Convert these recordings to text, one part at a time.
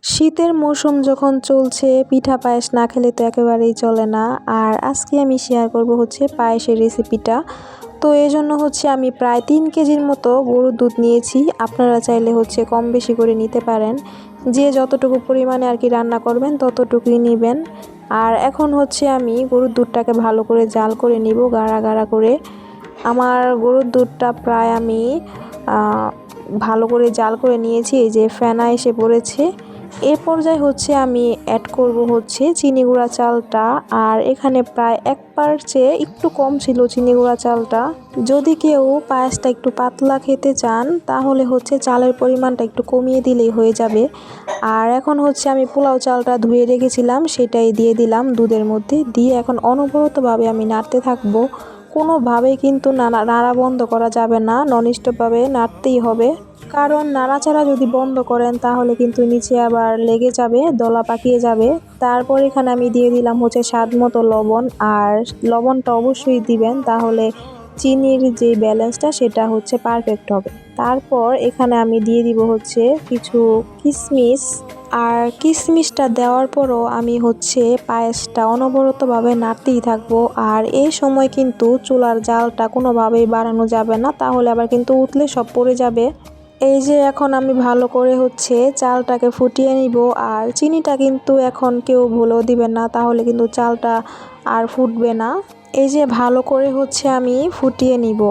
শীতের মৌসুম যখন চলছে পিঠা পায়েস না খেলে তো একেবারেই চলে না। আর আজকে আমি শেয়ার করব হচ্ছে পায়েসের রেসিপিটা। তো এই জন্য হচ্ছে আমি প্রায় 3 কেজির মতো গরুর দুধ নিয়েছি। আপনারা চাইলে হচ্ছে কম বেশি করে নিতে পারেন, যে যতটুকু পরিমাণে আর কি রান্না করবেন ততটুকুই নেবেন। আর এখন হচ্ছে আমি গরুর দুধটাকে ভালো করে জাল করে নিব, গাঢ়া গাঢ়া করে। আমার গরুর দুধটা প্রায় আমি ভালো করে জাল করে নিয়েছি, এই যে ফেনা এসে পড়েছে। এ পর্যায়ে হচ্ছে আমি অ্যাড করব হচ্ছে চিনি গুঁড়া চালটা। আর এখানে প্রায় 1 চেয়ে একটু কম ছিল চিনি গুঁড়া চালটা। যদি কেউ পায়েসটা একটু পাতলা খেতে চান তাহলে হচ্ছে চালের পরিমাণটা একটু কমিয়ে দিলেই হয়ে যাবে। আর এখন হচ্ছে আমি পোলাও চালটা ধুয়ে রেখেছিলাম, সেটাই দিয়ে দিলাম দুধের মধ্যে দিয়ে এখন অনবরতভাবে আমি নাড়তে থাকবো। কোনোভাবেই কিন্তু নাড়া বন্ধ করা যাবে না, ননস্টপভাবে নাড়তেই হবে। কারণ নাড়াচাড়া যদি বন্ধ করেন তাহলে কিন্তু নিচে আবার লেগে যাবে, দলা পাকিয়ে যাবে। তারপর এখানে আমি দিয়ে দিলাম হচ্ছে স্বাদ মতো লবণ। আর লবণটা অবশ্যই দিবেন, তাহলে চিনির যে ব্যালেন্সটা সেটা হচ্ছে পারফেক্ট হবে। তারপর এখানে আমি দিয়ে দিব হচ্ছে কিছু কিশমিশ। আর কিশমিশটা দেওয়ার পরও আমি হচ্ছে পায়েসটা অনবরতভাবে নাড়তেই থাকবো। আর এই সময় কিন্তু চুলার জালটা কোনোভাবেই বাড়ানো যাবে না, তাহলে আবার কিন্তু উতলে সব পড়ে যাবে। এই যে এখন আমি ভালো করে হচ্ছে চালটাকে ফুটিয়ে নিব। আর চিনিটা কিন্তু এখন কেউ ভুলেও দিবেন না, তাহলে কিন্তু চালটা আর ফুটবে না। এই যে ভালো করে হচ্ছে আমি ফুটিয়ে নিব।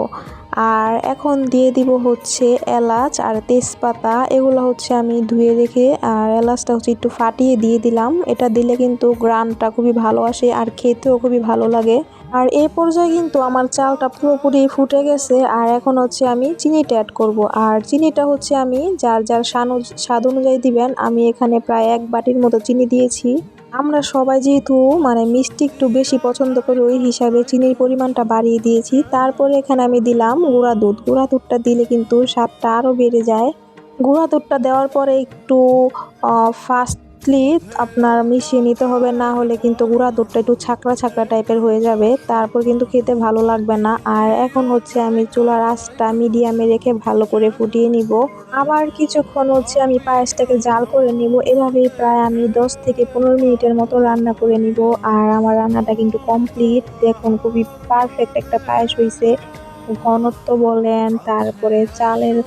আর এখন দিয়ে দিব হচ্ছে এলাচ আর তেজপাতা, এগুলো হচ্ছে আমি ধুয়ে রেখে, আর এলাচটা হচ্ছে একটু ফাটিয়ে দিয়ে দিলাম। এটা দিলে কিন্তু গ্রানটা খুবই ভালো আসে আর খেতেও খুবই ভালো লাগে। আর এই পর্যায়ে কিন্তু আমার চালটা পুরোপুরি ফুটে গেছে। আর এখন হচ্ছে আমি চিনিটা অ্যাড করব। আর চিনিটা হচ্ছে আমি যার যার স্বাদ অনুযায়ী দিবেন। আমি এখানে প্রায় 1 বাটির মতো চিনি দিয়েছি। আমরা সবাই যেহেতু মিষ্টি একটু বেশি পছন্দ করি, ওই হিসাবে চিনির পরিমাণটা বাড়িয়ে দিয়েছি। তারপরে এখানে আমি দিলাম গুঁড়া দুধ। গুঁড়া দুধটা দিলে কিন্তু স্বাদটা আরও বেড়ে যায়। গুঁড়া দুধটা দেওয়ার পরে একটু ফাস্টলি আপনার মিশিয়ে নিতে হবে, না হলে কিন্তু গুঁড়া দুধটা একটু ছাকড়া ছাকড়া টাইপের হয়ে যাবে, তারপর কিন্তু খেতে ভালো লাগবে না। আর এখন হচ্ছে আমি চুলার আঁচটা মিডিয়ামে রেখে ভালো করে ফুটিয়ে নিব। আবার কিছুক্ষণ হচ্ছে আমি পায়েসটাকে জাল করে নিব। এভাবেই প্রায় আমি 10 থেকে 15 মিনিটের মতো রান্না করে নিব। আর আমার রান্নাটা কিন্তু কমপ্লিট। দেখুন খুবই পারফেক্ট একটা পায়েস হয়েছে। ঘনত্ব বলেন, তারপরে চালের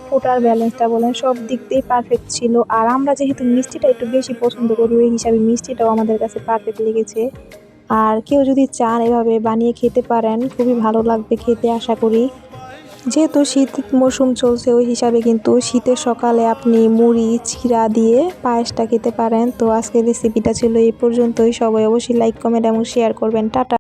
ফোটার ব্যালেন্সটা বলেন, সব দিক দিয়েই পারফেক্ট ছিল। আর আমরা যেহেতু মিষ্টিটা একটু বেশি পছন্দ করি, ওই হিসাবে মিষ্টিটাও আমাদের কাছে পারফেক্ট লেগেছে। আর কেউ যদি চান এভাবে বানিয়ে খেতে পারেন, খুবই ভালো লাগবে খেতে আশা করি। যেহেতু শীত মৌসুম চলছে, ওই হিসাবে কিন্তু শীতের সকালে আপনি মুড়ি চিড়া দিয়ে পায়েসটা খেতে পারেন। তো আজকের রেসিপিটা ছিল এই পর্যন্তই। সবাই অবশ্যই লাইক কমেন্ট এবং শেয়ার করবেন। টাটা।